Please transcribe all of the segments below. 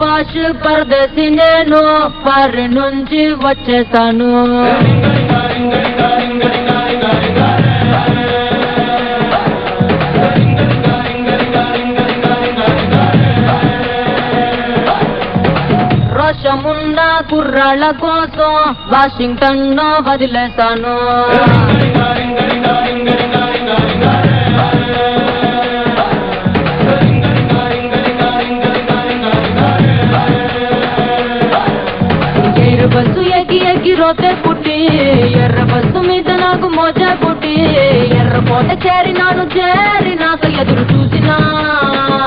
పాష్ పరదేశి నేను పరి నుంచి వచ్చేసాను. రోషమున్న కుర్రాళ్ళ కోసం వాషింగ్టన్ వదిలేశాను. బస్సు ఎక్కి రోతే పుట్టి ఎర్ర బస్సు మీద నాకు మోజా పుట్టి ఎర్రకోట చేరినాక ఎదురు చూసినా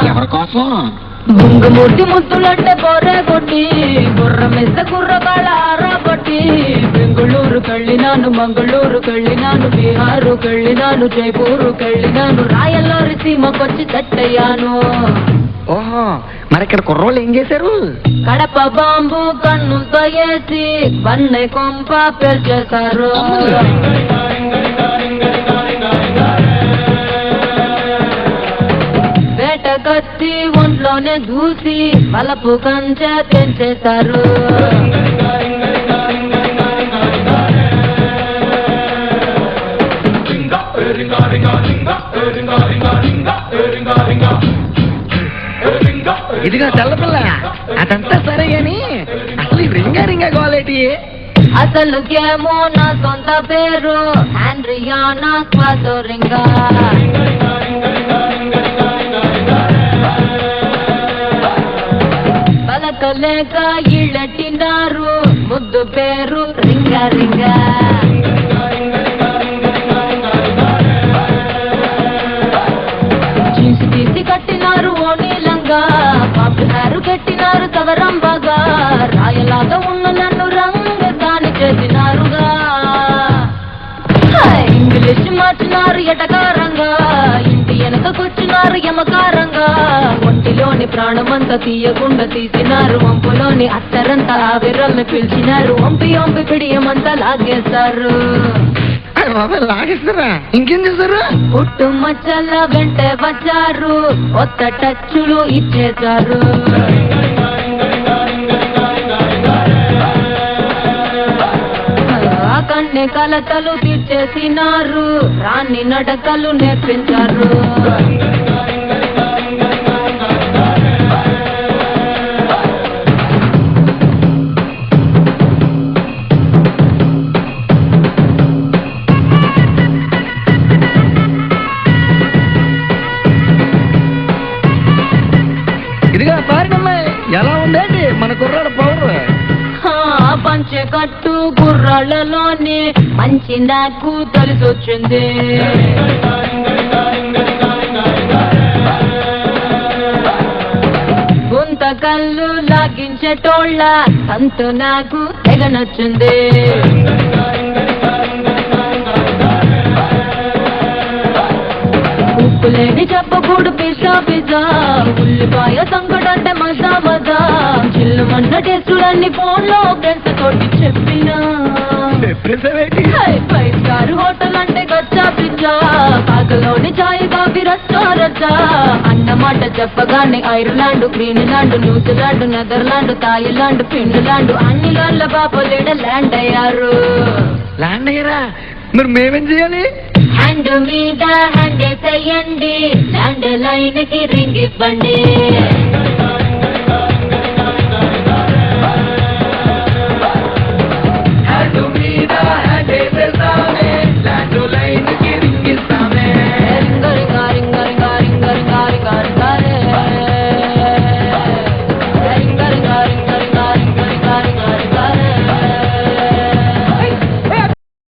ఎవరి కోసం బుంగమూర్తి ముద్దులంటే బొర్రె కొట్టి బుర్ర మెస్త కుర్రగాళ్ళ ఆరాబట్టి బెంగుళూరు కళ్ళినాను, మంగళూరు కళ్ళినాను, బీహారు కళ్ళినాను, జైపూరు కళ్ళినాను, రాయల్లోరి సీమకొచ్చి సెట్టయ్యాను. ఓహో, మరి ఇక్కడ కుర్రోళ్ళు ఏం చేశారు? కడప బాంబు కన్నుతో వేసి బన్నె కొంప పేల్చేశారు. వేట కత్తి ఒంట్లోనే దూసి బలపు కంచె తెంచేశారు. ఇదిగా తెల్లపిల్ల, అదంతా సరే గాని అసలు రింగా క్వాలిటీ అసలుకేమో నా సొంత పేరు ఆండ్రియానా స్వాతోరింగా. పలకలేక ఇళ్ళెట్టినారు, ముద్దు పేరు రింగా. జీన్స్ తీసి కట్టినారు ఓనీలంగా, పాపులారు కట్టినారు సవరంబగా, రాయలాగా ఉన్న నన్ను రంగదాని చేసినారుగా. ఇంగ్లీష్ మార్చినారు ఎటకారంగా, ఇంటి వెనకకొచ్చినారు యమకారంగా, ఒంటిలోని ప్రాణమంతా తీయకుండా తీసినారు, వంపులోని అత్తరంతా ఆవిరల్ని పిలిచినారు, వంపి పిడియమంతా లాగేశారు. లాగేస్తారా? ఇంకేం చేశారు? పుట్టు మచ్చల వెంటే వచ్చారు, కొత్త టచ్చులు ఇచ్చేశారు. కన్నె కలతలు తీర్చేసినారు, రాణి నడకలు నేర్పించారు. ఇదిగా పారినమ్మాయి, ఎలా ఉండేది మన కుర్రాడు పవర్? పంచె కట్టు కుర్రాళ్ళలోని మంచి నాకు తెలిసొచ్చింది. గుంత కళ్ళు లాగించేటోళ్ళ తంతు నాకు తెగనొచ్చింది. ఉప్పులేని చెప్పకూడు పిజ్జా, ఉల్లిపాయ సంకటంటే మజా, చిల్లుమన్న టేస్టులన్నీ ఫోన్ లో ఫ్రెండ్స్ తోటి చెప్పినా. 5 స్టార్ హోటల్ అంటే గచ్చా పిజ్జా, పాకలోని చాయ్ కాఫీ రెస్టారెంట్, అన్నమాట చెప్పగానే Ireland, Greenland, New Zealand, Netherland, Thailand, Finland, అన్ని లాండ్ల బాపలేడ ల్యాండ్ అయ్యారు. ల్యాండ్ అయ్యారా? మరి మేమేం చేయాలి? హ్యాండ్ మీద హ్యాండ్ వేసేయండి, ల్యాండ్ లైన్ కి రింగ్ ఇవ్వండి.